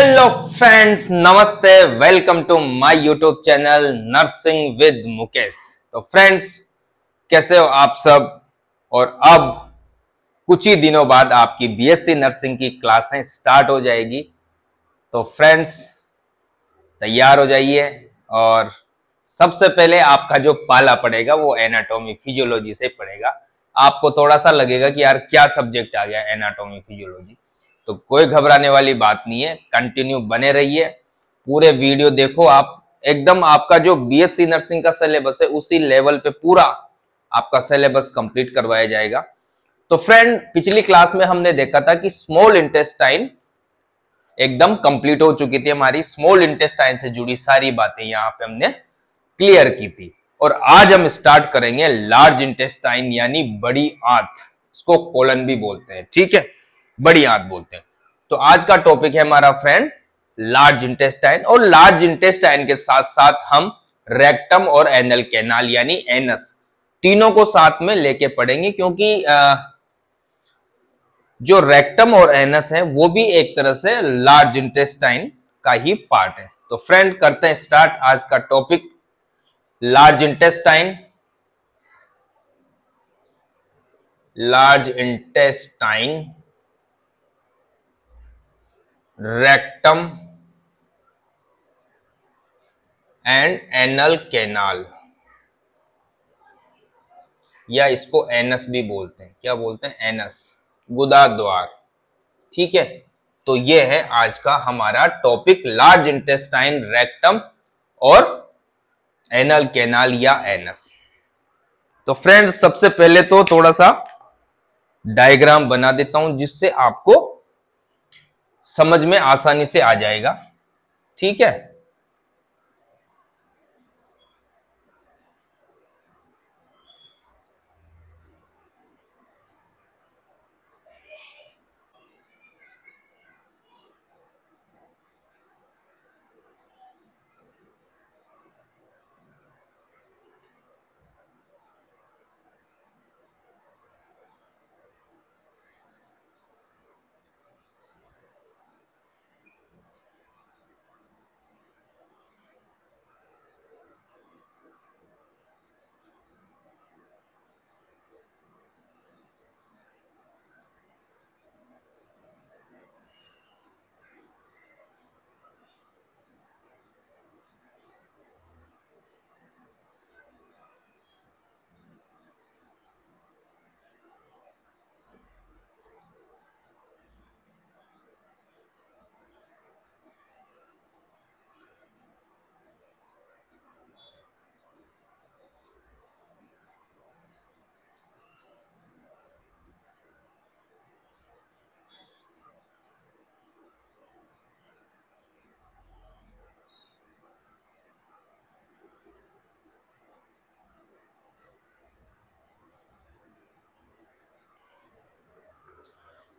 Hello friends, नमस्ते। Welcome to my YouTube channel nursing with Mukesh. तो friends, कैसे हो आप सब। और अब कुछ ही दिनों बाद आपकी बीएससी नर्सिंग की क्लासें स्टार्ट हो जाएगी। तो फ्रेंड्स, तैयार हो जाइए। और सबसे पहले आपका जो पाला पड़ेगा वो एनाटॉमी फिजियोलॉजी से पड़ेगा। आपको थोड़ा सा लगेगा कि यार क्या सब्जेक्ट आ गया एनाटॉमी फिजियोलॉजी, तो कोई घबराने वाली बात नहीं है। कंटिन्यू बने रहिए, पूरे वीडियो देखो। आप एकदम आपका जो बीएससी नर्सिंग का सिलेबस है उसी लेवल पे पूरा आपका सिलेबस कंप्लीट करवाया जाएगा। तो फ्रेंड, पिछली क्लास में हमने देखा था कि स्मॉल इंटेस्टाइन एकदम कंप्लीट हो चुकी थी हमारी। स्मॉल इंटेस्टाइन से जुड़ी सारी बातें यहाँ पे हमने क्लियर की थी। और आज हम स्टार्ट करेंगे लार्ज इंटेस्टाइन यानी बड़ी आंत, इसको कोलन भी बोलते हैं, ठीक है, बड़ी आंत बोलते हैं। तो आज का टॉपिक है हमारा फ्रेंड लार्ज इंटेस्टाइन। और लार्ज इंटेस्टाइन के साथ साथ हम रेक्टम और एनल कैनाल यानी एनस तीनों को साथ में लेके पढ़ेंगे, क्योंकि जो रेक्टम और एनस है वो भी एक तरह से लार्ज इंटेस्टाइन का ही पार्ट है। तो फ्रेंड, करते हैं स्टार्ट आज का topic large intestine. Large intestine, rectum and anal canal, या इसको एनस भी बोलते हैं। क्या बोलते हैं? एनस, गुदा द्वार, ठीक है। तो ये है आज का हमारा टॉपिक, लार्ज इंटेस्टाइन, रेक्टम और एनल कैनाल या एनस। तो फ्रेंड, सबसे पहले तो थोड़ा सा डायग्राम बना देता हूं जिससे आपको समझ में आसानी से आ जाएगा, ठीक है।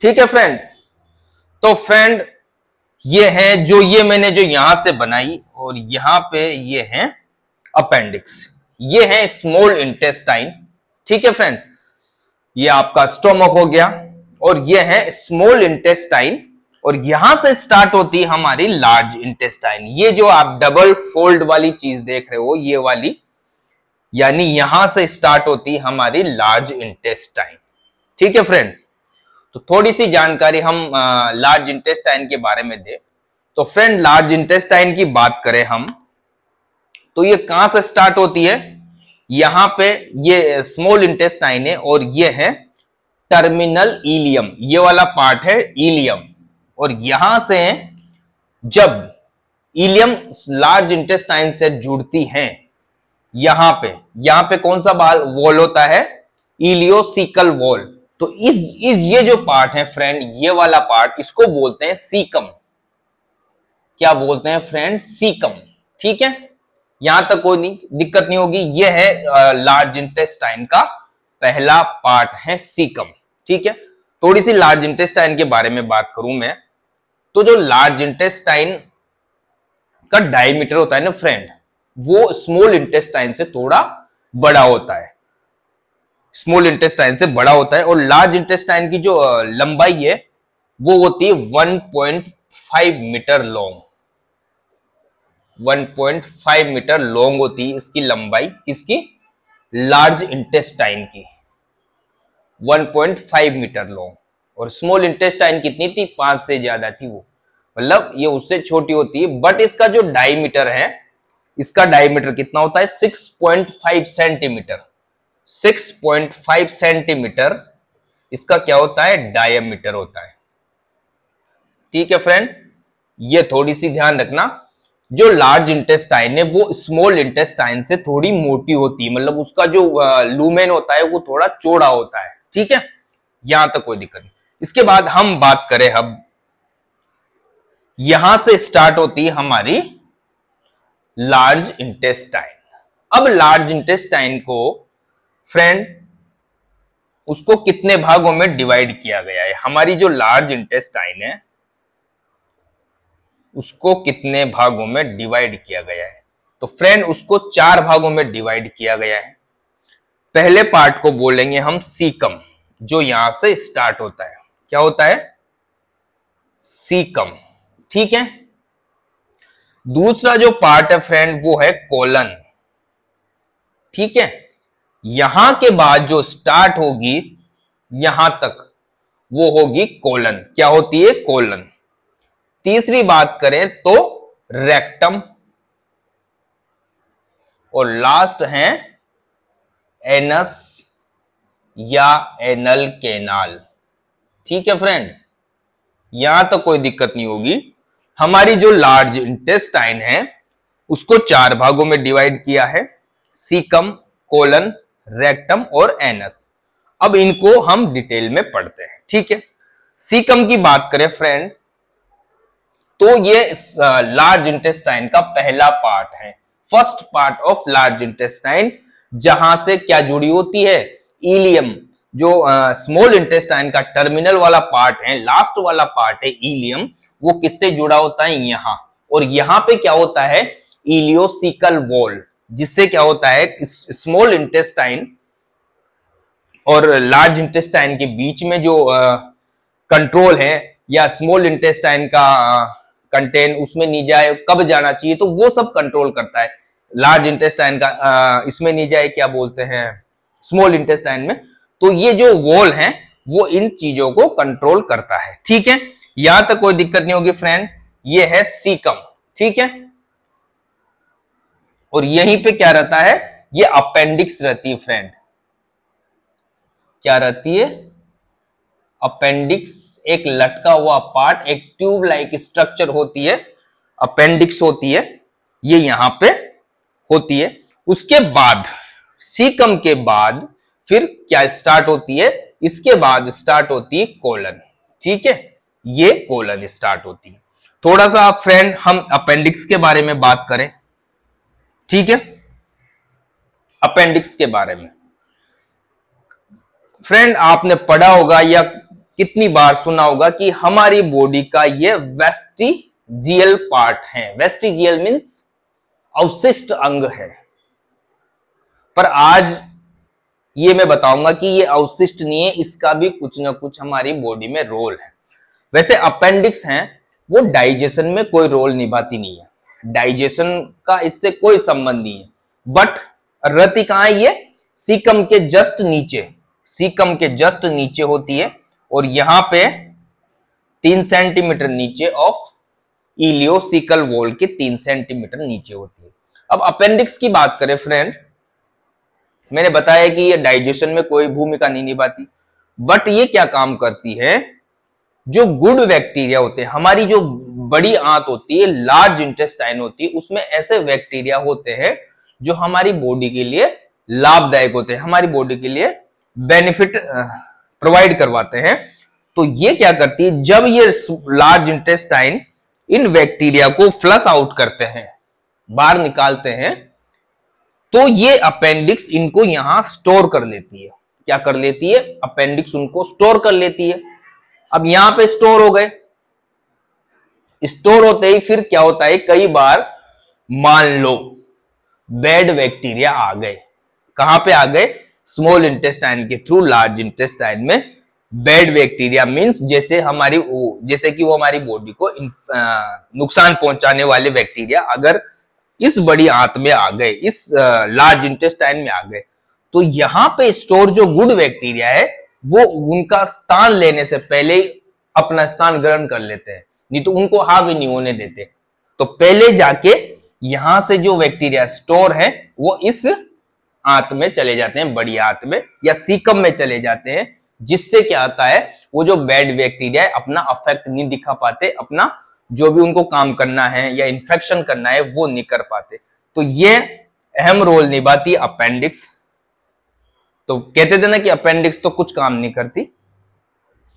ठीक है फ्रेंड। तो फ्रेंड, ये है जो ये मैंने जो यहां से बनाई, और यहां पे ये है अपेंडिक्स, ये है स्मॉल इंटेस्टाइन, ठीक है फ्रेंड। ये आपका स्टोमक हो गया, और ये है स्मॉल इंटेस्टाइन, और यहां से स्टार्ट होती है हमारी लार्ज इंटेस्टाइन। ये जो आप डबल फोल्ड वाली चीज देख रहे हो, ये वाली, यानी यहां से स्टार्ट होती है हमारी लार्ज इंटेस्टाइन, ठीक है फ्रेंड। तो थोड़ी सी जानकारी हम लार्ज इंटेस्टाइन के बारे में दे। तो फ्रेंड, लार्ज इंटेस्टाइन की बात करें हम, तो ये कहां से स्टार्ट होती है? यहां पे ये स्मॉल इंटेस्टाइन है, और ये है टर्मिनल इलियम, ये वाला पार्ट है इलियम। और यहां से जब इलियम लार्ज इंटेस्टाइन से जुड़ती हैं, यहां पे कौन सा वॉल होता है? Ileocaecal wall. तो इस ये जो पार्ट है फ्रेंड, ये वाला पार्ट, इसको बोलते हैं सीकम। क्या बोलते हैं फ्रेंड? सीकम, ठीक है। यहां तक कोई दिक्कत नहीं होगी। ये है लार्ज इंटेस्टाइन का पहला पार्ट है सीकम, ठीक है। थोड़ी सी लार्ज इंटेस्टाइन के बारे में बात करूं मैं, तो जो लार्ज इंटेस्टाइन का डायमीटर होता है ना फ्रेंड, वो स्मॉल इंटेस्टाइन से थोड़ा बड़ा होता है, स्मॉल इंटेस्टाइन से बड़ा होता है। और लार्ज इंटेस्टाइन की जो लंबाई है वो होती है 1.5 मीटर लॉन्ग, 1.5 मीटर लॉन्ग होती है इसकी लंबाई, किसकी? लार्ज इंटेस्टाइन की 1.5 मीटर लॉन्ग। और स्मॉल इंटेस्टाइन कितनी थी? 5 से ज्यादा थी वो, मतलब ये उससे छोटी होती है। बट इसका जो डायमीटर है, इसका डायमीटर कितना होता है? 6.5 सेंटीमीटर। 6.5 सेंटीमीटर इसका क्या होता है? डायमीटर होता है। ठीक है फ्रेंड, ये थोड़ी सी ध्यान रखना, जो लार्ज इंटेस्टाइन है वो स्मॉल इंटेस्टाइन से थोड़ी मोटी होती है, मतलब उसका जो लूमेन होता है वो थोड़ा चौड़ा होता है। ठीक है, यहां तक कोई दिक्कत नहीं। इसके बाद हम बात करें, अब यहां से स्टार्ट होती है हमारी लार्ज इंटेस्टाइन। अब लार्ज इंटेस्टाइन को फ्रेंड उसको कितने भागों में डिवाइड किया गया है? हमारी जो लार्ज इंटेस्टाइन है उसको कितने भागों में डिवाइड किया गया है? तो फ्रेंड उसको 4 भागों में डिवाइड किया गया है। पहले पार्ट को बोलेंगे हम सीकम, जो यहां से स्टार्ट होता है। क्या होता है? सीकम। ठीक है, दूसरा जो पार्ट है फ्रेंड वो है कोलन। ठीक है, यहां के बाद जो स्टार्ट होगी यहां तक वो होगी कोलन। क्या होती है? कोलन। तीसरी बात करें तो रेक्टम, और लास्ट है एनस या एनल कैनाल। ठीक है फ्रेंड, यहां तक कोई दिक्कत नहीं होगी। हमारी जो लार्ज इंटेस्टाइन है उसको 4 भागों में डिवाइड किया है, सीकम, कोलन, रेक्टम और एनस। अब इनको हम डिटेल में पढ़ते हैं। ठीक है, सीकम की बात करें फ्रेंड तो ये लार्ज इंटेस्टाइन का पहला पार्ट है, first part of large intestine, जहां से क्या जुड़ी होती है? इलियम। जो स्मॉल इंटेस्टाइन का टर्मिनल वाला पार्ट है, लास्ट वाला पार्ट है इलियम, वो किससे जुड़ा होता है? यहां। और यहां पे क्या होता है? इलियोसिकल वॉल, जिससे क्या होता है? स्मॉल इंटेस्टाइन और लार्ज इंटेस्टाइन के बीच में जो कंट्रोल है, या स्मॉल इंटेस्टाइन का कंटेंट उसमें नहीं जाए, कब जाना चाहिए, तो वो सब कंट्रोल करता है। लार्ज इंटेस्टाइन का इसमें नहीं जाए, क्या बोलते हैं, स्मॉल इंटेस्टाइन में। तो ये जो वॉल है वो इन चीजों को कंट्रोल करता है। ठीक है, यहां तक कोई दिक्कत नहीं होगी फ्रेंड। ये है सीकम। ठीक है, और यहीं पे क्या रहता है? ये अपेंडिक्स रहती है फ्रेंड। क्या रहती है? अपेंडिक्स, एक लटका हुआ पार्ट, एक ट्यूब लाइक स्ट्रक्चर होती है, अपेंडिक्स होती है, ये यहां पे होती है। उसके बाद सीकम के बाद फिर क्या स्टार्ट होती है? इसके बाद स्टार्ट होती है कोलन। ठीक है, ये कोलन स्टार्ट होती है। थोड़ा सा फ्रेंड हम अपेंडिक्स के बारे में बात करें। ठीक है, अपेंडिक्स के बारे में फ्रेंड आपने पढ़ा होगा या कितनी बार सुना होगा कि हमारी बॉडी का ये वेस्टिजियल पार्ट है। वेस्टिजियल मीन्स अवशिष्ट अंग है, पर आज ये मैं बताऊंगा कि ये अवशिष्ट नहीं है, इसका भी कुछ ना कुछ हमारी बॉडी में रोल है। वैसे अपेंडिक्स हैं वो डाइजेशन में कोई रोल निभाती नहीं है, डाइजेशन का इससे कोई संबंध नहीं है, बट रहती कहां है? ये सीकम के जस्ट नीचे, सीकम के जस्ट नीचे होती है, और यहां पे 3 सेंटीमीटर नीचे ऑफ इलियोसिकल वॉल के 3 सेंटीमीटर नीचे होती है। अब अपेंडिक्स की बात करें फ्रेंड, मैंने बताया कि ये डाइजेशन में कोई भूमिका नहीं निभाती, बट ये क्या काम करती है? जो गुड बैक्टीरिया होते हैं, हमारी जो बड़ी आंत होती है, लार्ज इंटेस्टाइन होती है, उसमें ऐसे बैक्टीरिया होते हैं जो हमारी बॉडी के लिए लाभदायक होते हैं, हमारी बॉडी के लिए बेनिफिट प्रोवाइड करवाते हैं। तो ये क्या करती है? जब ये लार्ज इंटेस्टाइन इन बैक्टीरिया को फ्लश आउट करते हैं, बाहर निकालते हैं, तो ये अपेंडिक्स इनको यहां स्टोर कर लेती है। क्या कर लेती है? अपेंडिक्स उनको स्टोर कर लेती है। अब यहां पे स्टोर हो गए, स्टोर होते ही फिर क्या होता है? कई बार मान लो बैड बैक्टीरिया आ गए, कहां पे आ गए? स्मॉल इंटेस्टाइन के थ्रू लार्ज इंटेस्टाइन में बैड बैक्टीरिया मींस जैसे कि वो हमारी बॉडी को नुकसान पहुंचाने वाले बैक्टीरिया अगर इस बड़ी आंत में आ गए, इस लार्ज इंटेस्टाइन में आ गए, तो यहाँ पे स्टोर जो गुड बैक्टीरिया है वो उनका स्थान लेने से पहले ही अपना स्थान ग्रहण कर लेते हैं, नहीं तो उनको हावी नहीं होने देते। तो पहले जाके यहां से जो बैक्टीरिया स्टोर है वो इस आंत में चले जाते हैं, बड़ी आंत में या सीकम में चले जाते हैं, जिससे क्या होता है वो जो बैड बैक्टीरिया है अपना अफेक्ट नहीं दिखा पाते, अपना जो भी उनको काम करना है या इन्फेक्शन करना है वो नहीं कर पाते। तो ये अहम रोल निभाती अपेंडिक्स। तो कहते थे ना कि अपेंडिक्स तो कुछ काम नहीं करती,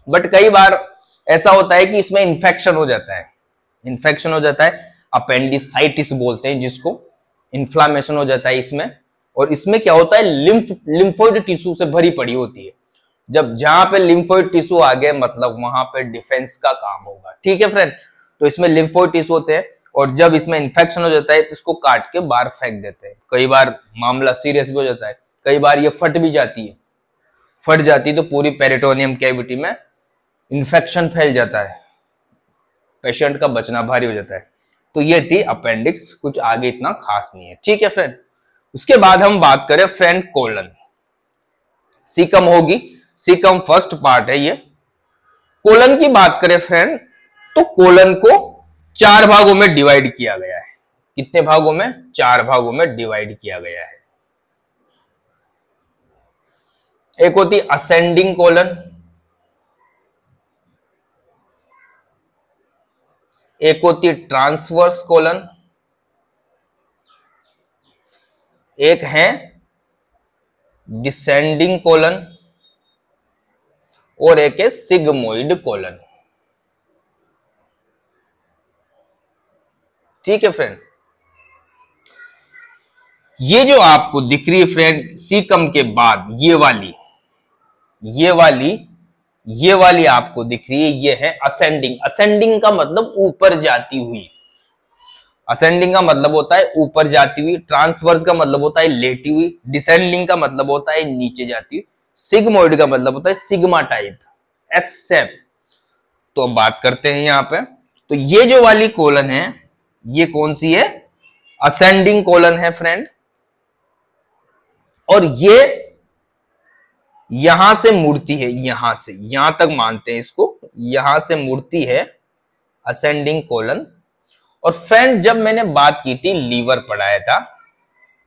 बट कई बार ऐसा होता है कि इसमें इन्फेक्शन हो जाता है, इन्फेक्शन हो जाता है, अपेंडिसाइटिस बोलते हैं जिसको, इन्फ्लामेशन हो जाता है इसमें। और इसमें क्या होता है, लिम्फोइड टिश्यू से भरी पड़ी होती है। जब जहां पे लिम्फोइड टिश्यू आ गए मतलब वहां पे डिफेंस का काम होगा, ठीक है फ्रेंड। तो इसमें लिम्फोइड टिश्यू होते हैं और जब इसमें इन्फेक्शन हो जाता है तो इसको काट के बाहर फेंक देते हैं। कई बार मामला सीरियस भी हो जाता है, कई बार ये फट भी जाती है, फट जाती है तो पूरी पेरिटोनियम कैविटी में इन्फेक्शन फैल जाता है, पेशेंट का बचना भारी हो जाता है। तो ये थी अपेंडिक्स, कुछ आगे इतना खास नहीं है, ठीक है फ्रेंड। उसके बाद हम बात करें फ्रेंड कोलन, सीकम होगी, सीकम फर्स्ट पार्ट है ये। कोलन की बात करें फ्रेंड तो कोलन को 4 भागों में डिवाइड किया गया है। कितने भागों में? 4 भागों में डिवाइड किया गया है। एक होती असेंडिंग कोलन, एक होती ट्रांसवर्स कोलन, एक है डिसेंडिंग कोलन और एक है सिग्मोइड कोलन, ठीक है फ्रेंड। ये जो आपको दिख रही है फ्रेंड सीकम के बाद ये वाली आपको दिख रही है, ये है असेंडिंग। असेंडिंग का मतलब ऊपर जाती हुई, असेंडिंग का मतलब होता है ऊपर जाती हुई, ट्रांसवर्स का मतलब होता है लेटी हुई, डिसेंडिंग का मतलब होता है नीचे जाती हुई, सिग्मोइड का मतलब होता है सिग्मा टाइप, एस शेप। तो अब बात करते हैं यहां पे, तो ये जो वाली कोलन है ये कौन सी है? असेंडिंग कोलन है फ्रेंड। और ये यहां से मुड़ती है, यहां से यहां तक मानते हैं इसको, यहां से मुड़ती है असेंडिंग कोलन। और फ्रेंड जब मैंने बात की थी लीवर पढ़ाया था,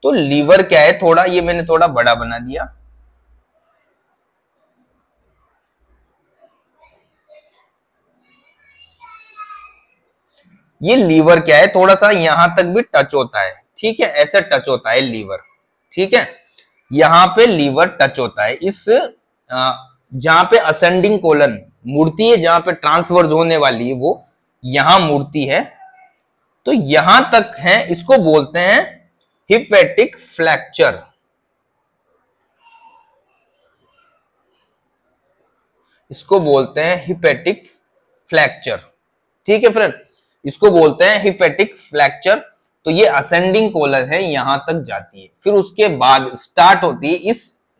तो लीवर क्या है, थोड़ा ये मैंने थोड़ा बड़ा बना दिया, ये लीवर क्या है, थोड़ा सा यहां तक भी टच होता है, ठीक है, ऐसे टच होता है लीवर, ठीक है, यहां पे लीवर टच होता है। इस जहां पे असेंडिंग कोलन मुड़ती है, जहां पे ट्रांसवर्स होने वाली है वो यहां मुड़ती है, तो यहां तक है, इसको बोलते हैं हिपैटिक फ्रैक्चर। इसको बोलते हैं हिपैटिक फ्रैक्चर, ठीक है फ्रेंड, इसको बोलते हैं हिपैटिक फ्रैक्चर। तो ये असेंडिंग कोलन है, यहां तक जाती है, फिर उसके बाद स्टार्ट होती है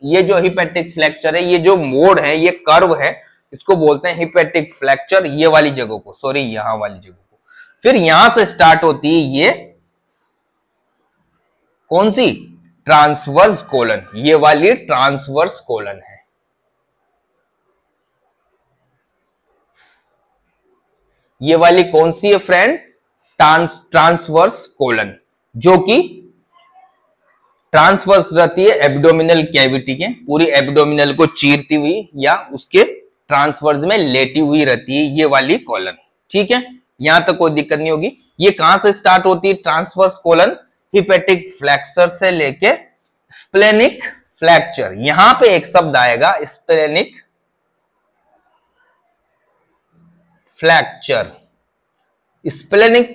ये जो हिपैटिक फ्रैक्चर है, ये जो मोड़ है, ये कर्व है, इसको बोलते हैं हिपैटिक फ्रैक्चर, ये वाली जगह को, सॉरी यहां वाली जगह को। फिर यहां से स्टार्ट होती है ये कौन सी? ट्रांसवर्स कोलन, ये वाली ट्रांसवर्स कोलन है। ये वाली कौन सी है फ्रेंड? ट्रांसवर्स कोलन, जो कि ट्रांसवर्स रहती है एब्डोमिनल कैविटी के, पूरी एब्डोमिनल को चीरती हुई या उसके ट्रांसवर्स में लेटी हुई रहती है ये वाली कोलन, ठीक है, यहां तक कोई दिक्कत नहीं होगी। ये कहां से स्टार्ट होती है ट्रांसवर्स कोलन? हिपैटिक फ्लैक्चर से लेके स्प्लेनिक फ्लैक्चर। यहां पे एक शब्द आएगा स्प्लेनिक फ्लैक्चर। स्प्लेनिक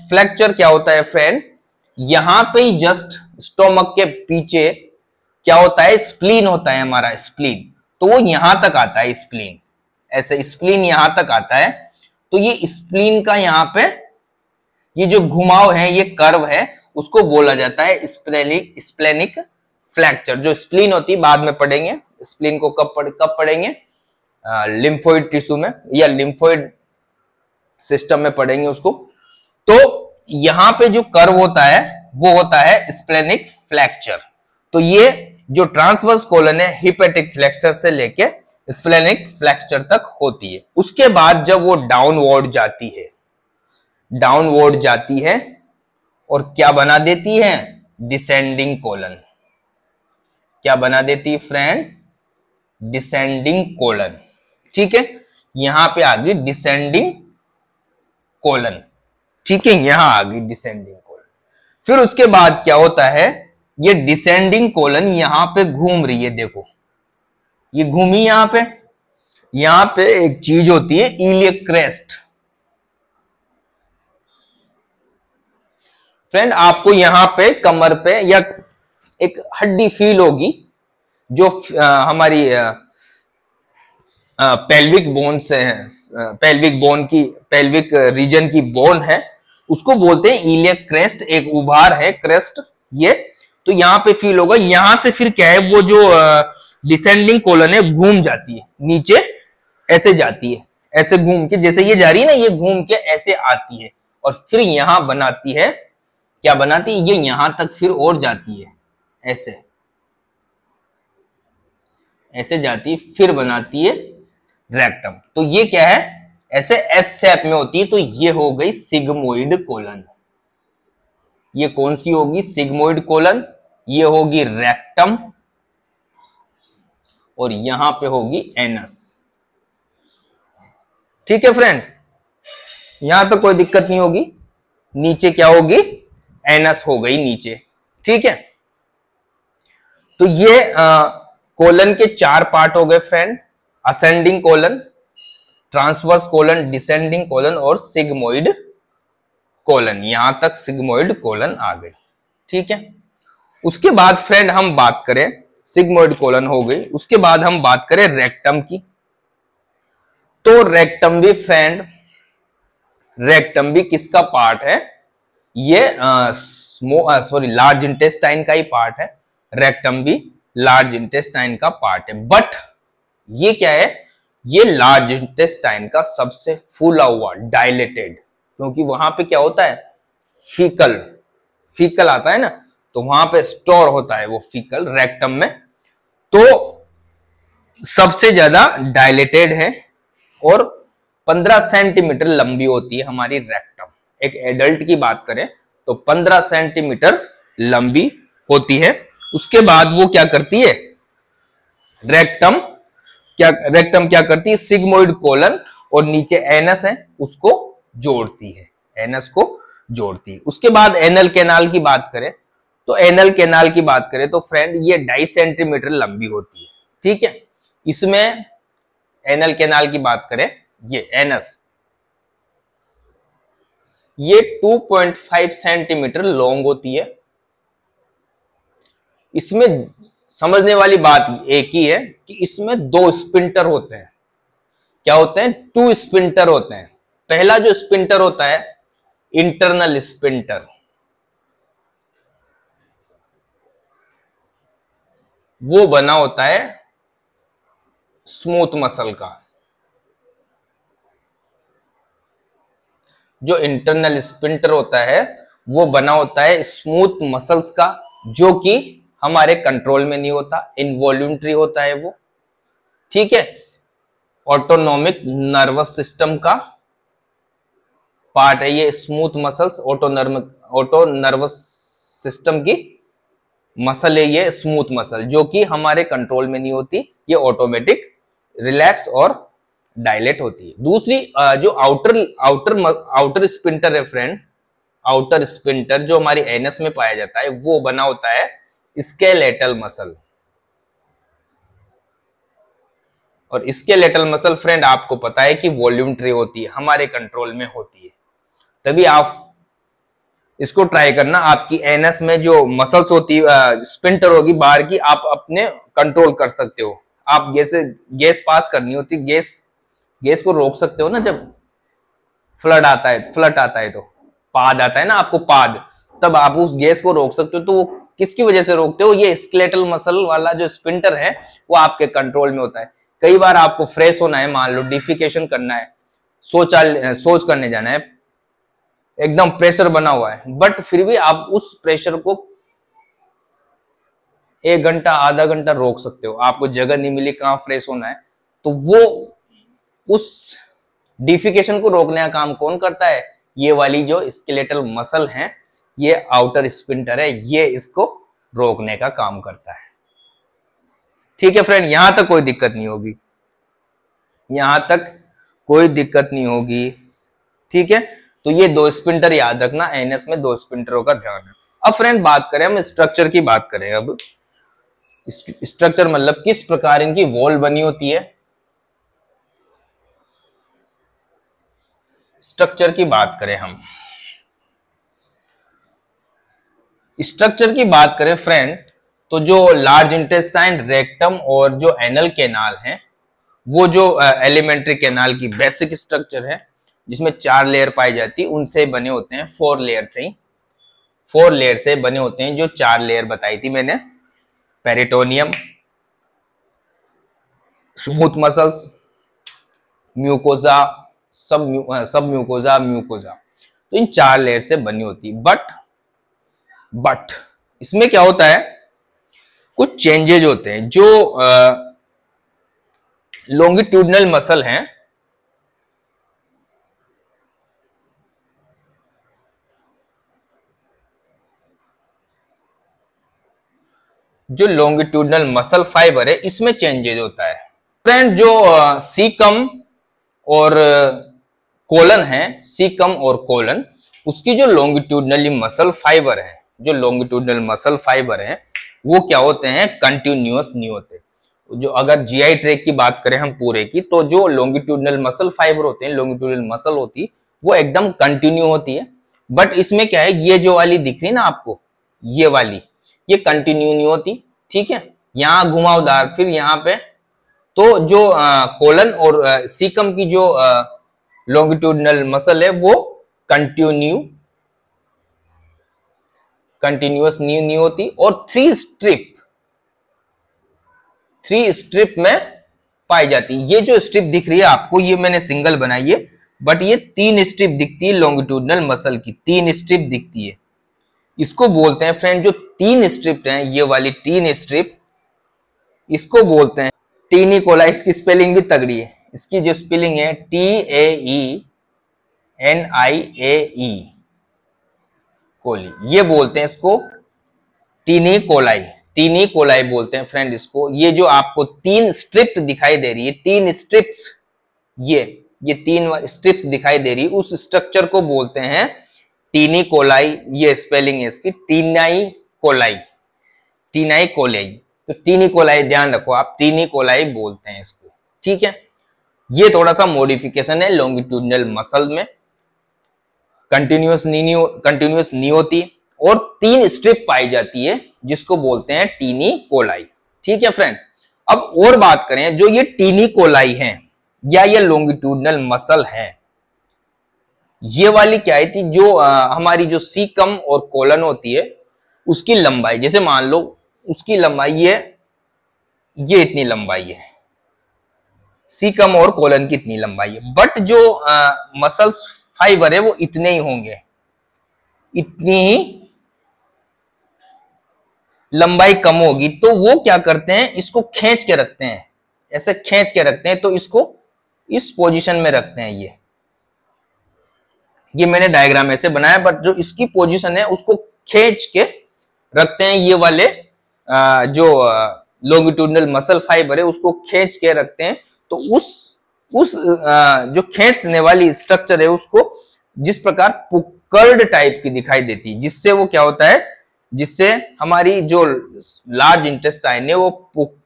फ्लैक्चर क्या होता है फ्रेंड? यहां पे ही जस्ट स्टोमक के पीछे क्या होता है? स्प्लीन होता है हमारा, स्प्लीन, तो वो यहां तक आता है, स्प्लीन, ऐसे स्प्लीन यहां तक आता है। तो ये स्प्लीन का यहां पे ये जो घुमाव है, ये कर्व है, उसको बोला जाता है स्प्लेनिक फ्लैक्चर। जो स्प्लीन होती है बाद में पढ़ेंगे, स्प्लीन को कब पढ़ेंगे, लिम्फोइड टिश्यू में या लिम्फोइड सिस्टम में पढ़ेंगे उसको। तो यहां पे जो कर्व होता है वो होता है स्प्लेनिक फ्लैक्चर। तो ये जो ट्रांसवर्स कोलन है हिपेटिक फ्लैक्चर से लेके स्प्लेनिक फ्लैक्चर तक होती है। उसके बाद जब वो डाउनवर्ड जाती है और क्या बना देती है, डिसेंडिंग कोलन। क्या बना देती है फ्रेंड, डिसेंडिंग कोलन। ठीक है, यहां पे आ गई डिसेंडिंग कोलन। ठीक है, यहां आ गई डिसेंडिंग कोलन। फिर उसके बाद क्या होता है, ये डिसेंडिंग कोलन यहां पे घूम रही है, देखो ये घूमी यहां पे एक चीज होती है इलियक क्रेस्ट। फ्रेंड आपको यहां पे कमर पे या एक हड्डी फील होगी जो हमारी पेल्विक बोन से है, पेल्विक रीजन की बोन है, उसको बोलते हैं इलियक क्रेस्ट। एक उभार है क्रेस्ट ये, तो यहां पे फील होगा। यहां से फिर क्या है, वो जो डिसेंडिंग कोलन है घूम जाती है नीचे, ऐसे जाती है, ऐसे घूम के, जैसे ये जा रही है ना, ये घूम के ऐसे आती है और फिर यहां बनाती है, क्या बनाती है, ये यहां तक फिर और जाती है, ऐसे जाती है, फिर बनाती है रेक्टम। तो ये क्या है, ऐसे एस शेप में होती है। तो ये हो गई सिग्मोइड कोलन। ये कौन सी होगी, सिग्मोइड कोलन। ये होगी रेक्टम और यहां पे होगी एनस। ठीक है फ्रेंड, यहां तो कोई दिक्कत नहीं होगी। नीचे क्या होगी, एनस हो गई नीचे। ठीक है, तो ये कोलन के 4 पार्ट हो गए friend, ascending colon, transverse colon, descending colon और सिग्मोइड कोलन। यहां तक सिग्मोइड कोलन आ गई। ठीक है, उसके बाद फ्रेंड हम बात करें, सिग्मोइड कोलन हो गई, उसके बाद हम बात करें रेक्टम की। तो रेक्टम भी फ्रेंड, रेक्टम भी किसका पार्ट है, ये लार्ज इंटेस्टाइन का ही पार्ट है। रेक्टम भी लार्ज इंटेस्टाइन का पार्ट है, बट ये क्या है, ये लार्ज इंटेस्टाइन का सबसे फूला हुआ, डायलेटेड, क्योंकि वहां पे क्या होता है, फीकल आता है ना, तो वहां पे स्टोर होता है वो फीकल रेक्टम में। तो सबसे ज्यादा डायलेटेड है और 15 सेंटीमीटर लंबी होती है हमारी रेक्टम। एक एडल्ट की बात करें तो 15 सेंटीमीटर लंबी होती है। उसके बाद वो क्या करती है, रेक्टम क्या करती है, सिग्मोइड कोलन और नीचे एनस है उसको जोड़ती है, एनस को जोड़ती है। उसके बाद एनल कैनाल की बात करें तो फ्रेंड ये 2.5 सेंटीमीटर लंबी होती है। ठीक है, इसमें एनल कैनाल की बात करें, ये एनस ये 2.5 सेंटीमीटर लॉन्ग होती है। इसमें समझने वाली बात एक ही है कि इसमें 2 स्पिंटर होते हैं। क्या होते हैं, 2 स्पिंटर होते हैं। पहला जो स्पिंटर होता है इंटरनल स्पिंटर, वो बना होता है स्मूथ मसल का। जो इंटरनल स्पिंटर होता है वो बना होता है स्मूथ मसल्स का, जो कि हमारे कंट्रोल में नहीं होता, इनवॉल्यूंटरी होता है वो। ठीक है, ऑटोनॉमिक नर्वस सिस्टम का पार्ट है ये smooth muscles. Auto nervous system की मसल है ये स्मूथ मसल, जो कि हमारे कंट्रोल में नहीं होती, ये ऑटोमेटिक रिलैक्स और डायलेट होती है। दूसरी जो आउटर स्पिंटर है फ्रेंड, आउटर स्पिंटर जो हमारी एनस में पाया जाता है, वो बना होता है स्केलेटल मसल। और स्केलेटल मसल फ्रेंड आपको पता है कि वॉल्यूंटरी होती है, हमारे कंट्रोल में होती है। तभी आप इसको ट्राई करना, आपकी एनस में जो मसल्स होती है, स्पिंटर होगी बाहर की, आप अपने कंट्रोल कर सकते हो। आप गैस पास करनी होती, गैस को रोक सकते हो ना, जब फ्लड आता है तो पाद आता है ना आपको, पाद, तब आप उस गैस को रोक सकते हो। तो वो किसकी वजह से रोकते हो, ये स्केलेटल मसल वाला जो स्पिंटर है वो आपके कंट्रोल में होता है। कई बार आपको फ्रेश होना है, मान लो डिफिकेशन करना है, शौच करने जाना है, एकदम प्रेशर बना हुआ है, बट फिर भी आप उस प्रेशर को 1 घंटा आधा घंटा रोक सकते हो, आपको जगह नहीं मिली कहां फ्रेश होना है, तो वो उस डिफिकेशन को रोकने का काम कौन करता है? ये वाली जो स्केलेटल मसल है, ये आउटर स्फिंक्टर है, ये इसको रोकने का काम करता है। ठीक है फ्रेंड, यहां तक कोई दिक्कत नहीं होगी, यहां तक कोई दिक्कत नहीं होगी। ठीक है, तो ये 2 स्फिंक्टर याद रखना, एनएस में 2 स्फिंक्टरों का ध्यान है। अब फ्रेंड बात करें, हम स्ट्रक्चर की बात करें। अब स्ट्रक्चर मतलब किस प्रकार इनकी वॉल बनी होती है। स्ट्रक्चर की बात करें हम, स्ट्रक्चर की बात करें फ्रेंड, तो जो लार्ज इंटेस्टाइन, रेक्टम और जो एनल कैनाल है, वो जो एलिमेंट्री कैनाल की बेसिक स्ट्रक्चर है जिसमें 4 लेयर पाई जाती है, उनसे बने होते हैं, 4 लेयर से बने होते हैं। जो 4 लेयर बताई थी मैंने, पेरिटोनियम, स्मूथ मसल्स, म्यूकोजा, सब म्यूकोजा, तो इन 4 लेयर से बनी होती है। बट इसमें क्या होता है, कुछ चेंजेज होते हैं। जो लॉन्गिट्यूडनल मसल हैं, जो लॉन्गिट्यूडनल मसल फाइबर है, इसमें चेंजेज होता है फ्रेंड। जो सीकम और कोलन है, सीकम और कोलन, उसकी जो लॉन्गिट्यूडनली मसल फाइबर है, जो लॉन्गिट्यूडनल मसल फाइबर है, वो क्या होते हैं, कंटिन्यूअस नहीं होते। जो अगर जीआई ट्रैक्ट की बात करें हम पूरे की, तो जो लॉन्गिट्यूडनल मसल फाइबर होते हैं, लॉन्गिट्यूडनल मसल होती, वो एकदम कंटिन्यू होती है। बट इसमें क्या है, ये जो वाली दिख रही ना आपको, ये वाली, ये कंटिन्यू नहीं होती। ठीक है, यहां घुमावदार, फिर यहां पे, तो जो कोलन और सीकम की जो लॉन्गिट्यूडनल मसल है, वो कंटिन्यूअस नहीं होती। और 3 स्ट्रिप में पाई जाती है। ये जो स्ट्रिप दिख रही है आपको, ये मैंने सिंगल बनाई है, बट ये 3 स्ट्रिप दिखती है लॉन्गिट्यूडनल मसल की, 3 स्ट्रिप दिखती है। इसको बोलते हैं फ्रेंड, जो 3 स्ट्रिप हैं, ये वाली 3 स्ट्रिप, इसको बोलते हैं टीनिकोलाई। इसकी स्पेलिंग भी तगड़ी है, इसकी जो स्पेलिंग है TAENIAE, कोली, ये बोलते हैं इसको टीनिकोलाई बोलते हैं फ्रेंड इसको। ये जो आपको 3 स्ट्रिप दिखाई दे रही है, 3 स्ट्रिप्स, ये 3 स्ट्रिप्स दिखाई दे रही है, उस स्ट्रक्चर को बोलते हैं टीनिकोलाई। ये स्पेलिंग है इसकी टीनाइकोलाई। तो टीनिकोलाई ध्यान रखो आप, टीनिकोलाई बोलते हैं इसको। ठीक है, ये थोड़ा सा मॉडिफिकेशन है लॉन्गिट्यूडनल मसल में, कंटिन्यूअस नहीं होती, और 3 स्ट्रिप पाई जाती है, जिसको बोलते हैं टीनिकोलाई। ठीक है फ्रेंड, अब और बात करें, जो ये टीनिकोलाई है या ये लॉन्गिट्यूडनल मसल है, ये वाली क्या है थी, जो हमारी जो सीकम और कोलन होती है, उसकी लंबाई, जैसे मान लो उसकी लंबाई ये इतनी लंबाई है, सीकम और कोलन की इतनी लंबाई है, बट जो मसल्स फाइबर है वो इतने ही होंगे, इतनी ही लंबाई कम होगी। तो वो क्या करते हैं, इसको खींच के रखते हैं, ऐसे खींच के रखते हैं, तो इसको इस पोजीशन में रखते हैं। ये मैंने डायग्राम ऐसे बनाया, बट जो इसकी पोजीशन है उसको खींच के रखते हैं। ये वाले जो लॉन्गिट्यूडनल मसल फाइबर है उसको खींच के रखते हैं। तो उस जो खींचने वाली स्ट्रक्चर है उसको जिस प्रकार पुक्कर्ड टाइप की दिखाई देती है, जिससे वो क्या होता है, जिससे हमारी जो लार्ज इंटेस्टाइन है वो पुक्कर्ड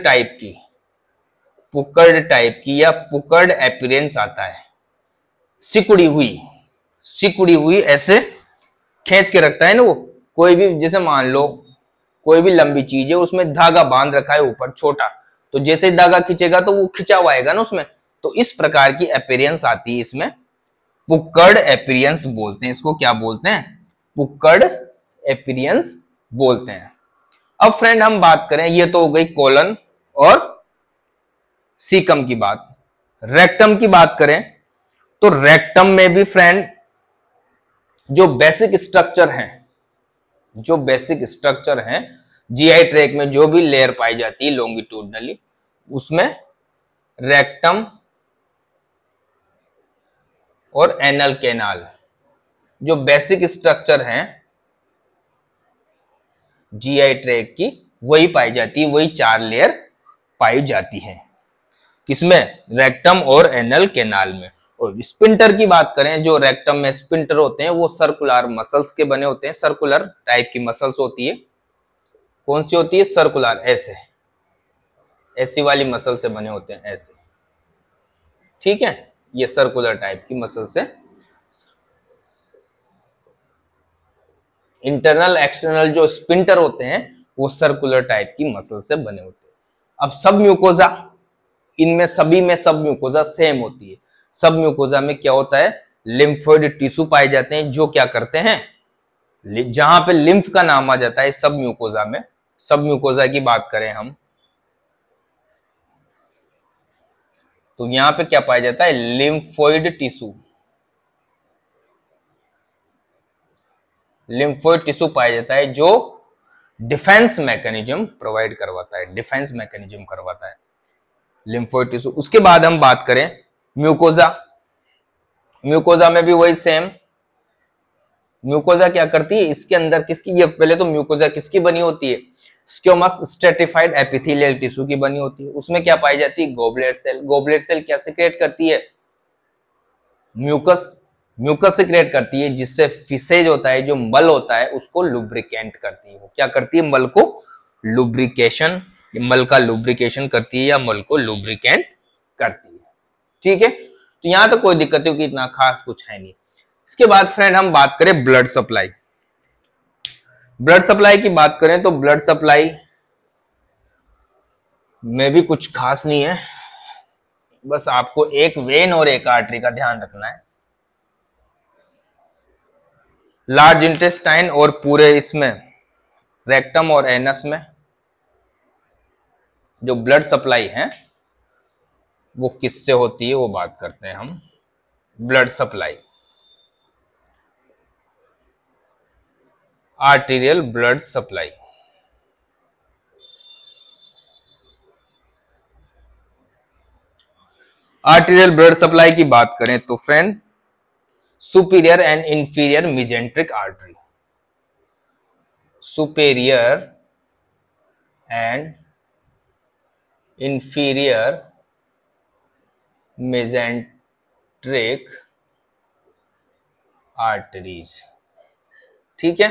टाइप की या पुक्कर्ड अपीयरेंस आता है, सिकुड़ी हुई ऐसे खींच के रखता है ना वो। कोई भी, जैसे मान लो कोई भी लंबी चीज है, उसमें धागा बांध रखा है ऊपर छोटा, तो जैसे धागा खींचेगा तो वो खिंचा हुआ आएगा ना उसमें, तो इस प्रकार की अपीयरेंस आती है इसमें, पुक्कर्ड अपीयरेंस बोलते हैं इसको। क्या बोलते हैं, पुक्कर्ड अपीयरेंस बोलते हैं। अब फ्रेंड हम बात करें, ये तो हो गई कोलन और सीकम की बात। रेक्टम की बात करें तो रेक्टम में भी फ्रेंड जो बेसिक स्ट्रक्चर हैं जीआई ट्रैक में जो भी लेयर पाई जाती है लॉन्गिट्यूडनली, उसमें रेक्टम और एनल कैनाल जो बेसिक स्ट्रक्चर हैं जीआई ट्रैक की वही पाई जाती है, वही 4 लेयर पाई जाती है। किसमें? रेक्टम और एनल कैनाल में। और स्पिंटर की बात करें, जो रेक्टम में स्पिंटर होते हैं वो सर्कुलर मसल्स के बने होते हैं, सर्कुलर टाइप की मसल्स होती है। कौन सी होती है? सर्कुलर, ऐसी वाली मसल से बने होते हैं, ऐसे, ठीक है, ये सर्कुलर टाइप की मसल से। इंटरनल एक्सटर्नल जो स्पिंटर होते हैं वो सर्कुलर टाइप की मसल से बने होते हैं। अब सब म्यूकोजा, इनमें सभी में सब म्यूकोजा सेम होती है। सब म्यूकोजा में क्या होता है? लिम्फोइड टिश्यू पाए जाते हैं जो क्या करते हैं, जहां पे लिम्फ का नाम आ जाता है सब म्यूकोजा में। सब म्यूकोजा की बात करें हम तो यहां पे क्या पाया जाता है? Lymphoid tissue. लिम्फोइड टिश्यू पाया जाता है जो डिफेंस मैकेनिज्म प्रोवाइड करवाता है, डिफेंस मैकेनिज्म करवाता है लिम्फोइड टिश्यू। उसके बाद हम बात करें म्यूकोजा। म्यूकोजा में भी वही सेम। म्यूकोजा क्या करती है? इसके अंदर किसकी, ये पहले तो म्यूकोजा किसकी बनी होती है? स्क्योमस स्ट्रेटिफाइड एपिथेलियल टिश्यू की बनी होती है। उसमें क्या पाई जाती है? Goblet cell. गोबलेट सेल क्या सिक्रेट करती है? म्यूकस सिक्रेट करती है, जिससे फिसेज होता है, जो मल होता है, उसको लुब्रिकेंट करती है। वो क्या करती है? मल को लुब्रिकेशन, मल का लुब्रिकेशन करती है या मल को लुब्रिकेंट करती है, ठीक है। तो यहां तो कोई दिक्कत है कि इतना खास कुछ है नहीं। इसके बाद फ्रेंड हम बात करें ब्लड सप्लाई। ब्लड सप्लाई की बात करें तो ब्लड सप्लाई में भी कुछ खास नहीं है, बस आपको एक वेन और एक आर्टरी का ध्यान रखना है। लार्ज इंटेस्टाइन और पूरे इसमें रेक्टम और एनस में जो ब्लड सप्लाई है वो किससे होती है वो बात करते हैं हम। Blood supply, arterial blood supply. Arterial blood supply की बात करें तो friend superior and inferior mesenteric artery, superior and inferior mesenteric arteries, ठीक है।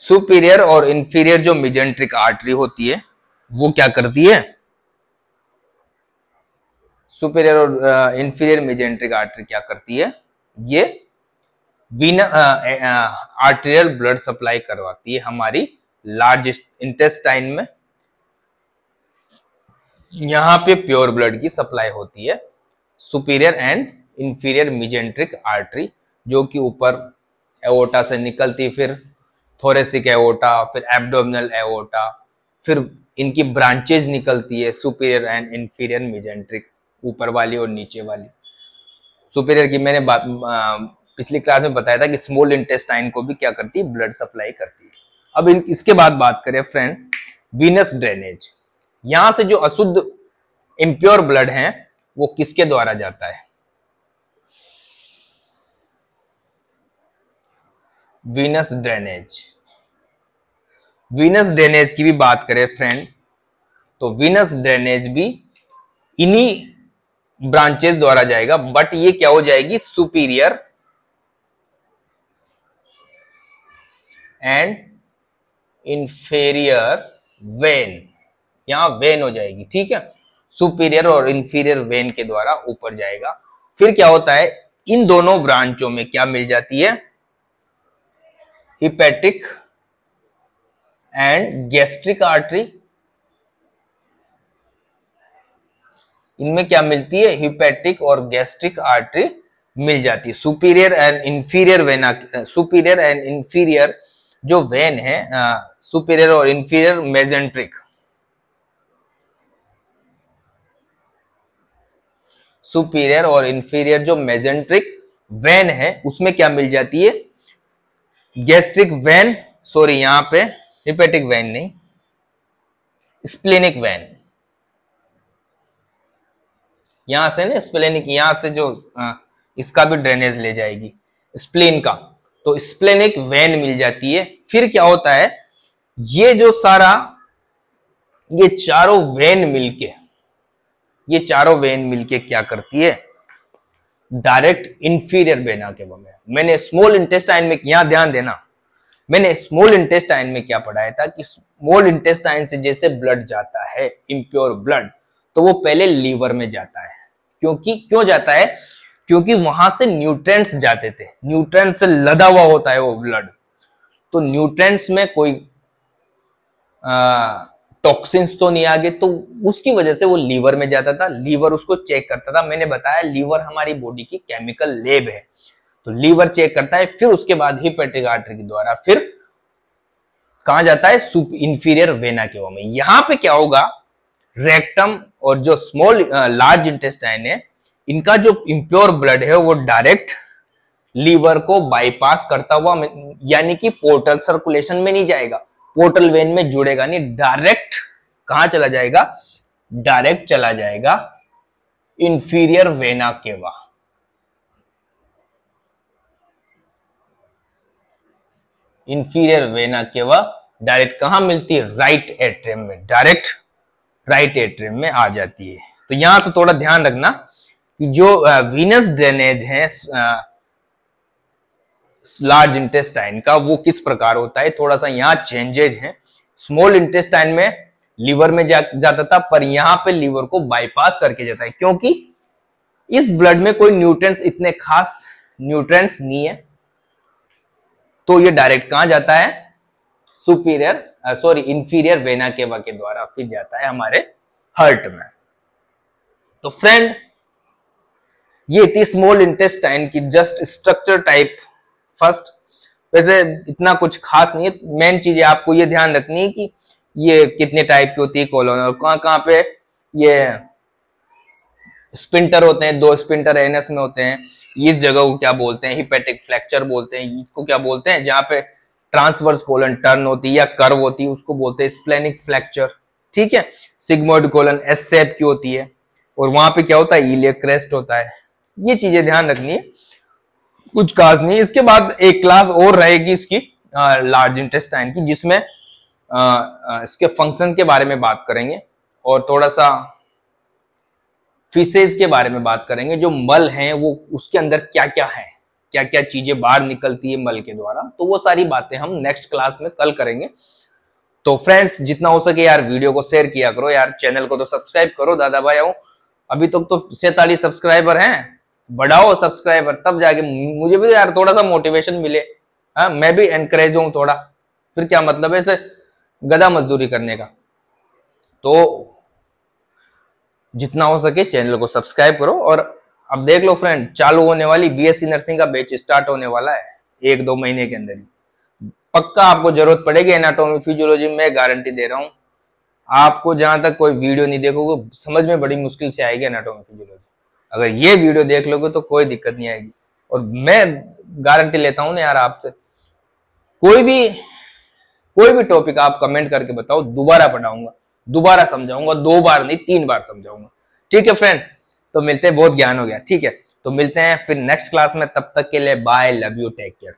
सुपीरियर और इंफीरियर जो मेजेंट्रिक आर्टरी होती है वो क्या करती है? सुपीरियर और इंफीरियर मेजेंट्रिक आर्टरी क्या करती है? ये आर्टेरियल ब्लड सप्लाई करवाती है हमारी लार्ज इंटेस्टाइन में। यहां पे प्योर ब्लड की सप्लाई होती है। Superior and inferior mesenteric artery जो कि ऊपर एओर्टा से निकलती, फिर थोरेसिक एओर्टा, फिर एब्डोमिनल एओर्टा, फिर इनकी ब्रांचेज निकलती है सुपीरियर एंड इंफीरियर मेजेंट्रिक, ऊपर वाली और नीचे वाली। सुपीरियर की मैंने पिछली क्लास में बताया था कि स्मॉल इंटेस्टाइन को भी क्या करती है? ब्लड सप्लाई करती है। अब इसके बाद बात करें फ्रेंड वीनस ड्रेनेज। यहां से जो अशुद्ध इम्प्योर ब्लड है वो किसके द्वारा जाता है? Venus drainage. वीनस ड्रेनेज की भी बात करें फ्रेंड तो वीनस ड्रेनेज भी इन्हीं ब्रांचेस द्वारा जाएगा, बट ये क्या हो जाएगी? सुपीरियर एंड इंफीरियर वेन, यहां वेन हो जाएगी, ठीक है। सुपीरियर और इंफीरियर वेन के द्वारा ऊपर जाएगा। फिर क्या होता है? इन दोनों ब्रांचों में क्या मिल जाती है? Hepatic and gastric artery. इनमें क्या मिलती है? हिपैटिक और गैस्ट्रिक आर्टरी मिल जाती है। Superior and inferior vena, superior and inferior जो वेन है, सुपीरियर और इंफीरियर मेजेंट्रिक, सुपीरियर और इंफीरियर जो मेजेंट्रिक वेन है उसमें क्या मिल जाती है, गैस्ट्रिक वेन, सॉरी यहां पे हिपेटिक वेन नहीं, स्प्लेनिक वेन। यहां से ना स्प्लेनिक, यहां से जो इसका भी ड्रेनेज ले जाएगी स्प्लीन का, तो स्प्लेनिक वेन मिल जाती है। फिर क्या होता है, ये जो सारा ये चारों वेन मिलके क्या करती है, डायरेक्ट इंफीरियर वेना केवा में। मैंने स्मॉल इंटेस्टाइन में, यहां ध्यान देना, मैंने स्मॉल इंटेस्टाइन में क्या पढ़ाया था कि स्मॉल इंटेस्टाइन से जैसे ब्लड जाता है, इम्प्योर ब्लड, तो वो पहले लीवर में जाता है। क्यों जाता है, क्योंकि वहां से न्यूट्रिएंट्स जाते थे, न्यूट्रिएंट्स से लदा हुआ होता है वो ब्लड, तो न्यूट्रिएंट्स में कोई टॉक्सिन्स तो नहीं आ गए, तो उसकी वजह से वो लीवर में जाता था, लीवर उसको चेक करता था। मैंने बताया लीवर हमारी बॉडी की केमिकल लैब है, तो लीवर चेक करता है, फिर उसके बाद हिपेटिक आर्टरी के द्वारा फिर कहां जाता है, इंफीरियर वेना केवा में। यहां पे क्या होगा, रेक्टम और जो स्मॉल लार्ज इंटेस्टाइन है, इनका जो इम्प्योर ब्लड है वो डायरेक्ट लीवर को बाईपास करता हुआ, यानी कि पोर्टल सर्कुलेशन में नहीं जाएगा, पोर्टल वेन में जुड़ेगा नहीं, डायरेक्ट कहां चला जाएगा, डायरेक्ट चला जाएगा inferior vena cava. Inferior vena cava direct कहां मिलती है, राइट एट्रियम में, डायरेक्ट राइट एट्रियम में आ जाती है। तो यहां तो थोड़ा ध्यान रखना कि जो वीनस ड्रेनेज है लार्ज इंटेस्टाइन का, वो किस प्रकार होता है, थोड़ा सा यहाँ चेंजेज है। स्मॉल इंटेस्टाइन में लीवर में जाता था, पर यहां पे लीवर को बाईपास करके जाता है, क्योंकि इस ब्लड में कोई न्यूट्रिएंट्स, इतने खास न्यूट्रिएंट्स नहीं है, तो ये डायरेक्ट कहां जाता है, इंफीरियर वेना केवा के द्वारा फिर जाता है हमारे हार्ट में। तो फ्रेंड, ये थी स्मॉल इंटेस्टाइन की जस्ट स्ट्रक्चर टाइप फर्स्ट। वैसे इतना कुछ खास नहीं है, मेन चीज आपको ये ध्यान रखनी है कि ये कितने टाइप की होती है कॉलोन, और कहां पे ये स्पिंटर होते हैं, 2 स्पिंटर एनस में होते हैं। इस जगह को क्या बोलते हैं, हिपेटिक फ्लेक्चर बोलते हैं। इसको क्या बोलते हैं, जहां पे ट्रांसवर्स कोलन टर्न होती है या कर्व होती है, उसको बोलते हैं स्प्लेनिक फ्लेक्चर। ठीक है, सिग्मोइड कोलन एस शेप की होती है, और वहां पे क्या होता है, इलियक क्रेस्ट होता है। ये चीजें ध्यान रखनी है, कुछ खास नहीं। इसके बाद एक क्लास और रहेगी इसकी लार्ज इंटेस्टाइन की, जिसमें इसके फंक्शन के बारे में बात करेंगे और थोड़ा सा फीसेज के बारे में बात करेंगे। जो मल हैं वो उसके अंदर क्या क्या है, क्या क्या चीजें बाहर निकलती है मल के द्वारा, तो वो सारी बातें हम नेक्स्ट क्लास में कल करेंगे। तो फ्रेंड्स, जितना हो सके यार वीडियो को शेयर किया करो यार, चैनल को तो सब्सक्राइब करो दादा भाई। अभी तक तो 47 सब्सक्राइबर हैं, बढ़ाओ सब्सक्राइबर, तब जाके मुझे भी यार थोड़ा सा मोटिवेशन मिले। हाँ, मैं भी एनकरेज हूं थोड़ा, फिर क्या मतलब है ऐसे गधा मजदूरी करने का। तो जितना हो सके चैनल को सब्सक्राइब करो। और अब देख लो फ्रेंड, चालू होने वाली बीएससी नर्सिंग का बैच स्टार्ट होने वाला है 1-2 महीने के अंदर ही। पक्का आपको जरूरत पड़ेगी एनाटॉमी फिजियोलॉजी में, गारंटी दे रहा हूं। आपको जहां तक कोई वीडियो नहीं देखोगे, समझ में बड़ी मुश्किल से आएगी एनाटॉमी फिजियोलॉजी। अगर ये वीडियो देख लोगे तो कोई दिक्कत नहीं आएगी, और मैं गारंटी लेता हूं ना यार आपसे, कोई भी टॉपिक आप कमेंट करके बताओ, दोबारा पढ़ाऊंगा, दोबारा समझाऊंगा, 2 बार नहीं 3 बार समझाऊंगा। ठीक है फ्रेंड, तो मिलते हैं, बहुत ज्ञान हो गया। ठीक है, तो मिलते हैं फिर नेक्स्ट क्लास में, तब तक के लिए bye, love you, take care.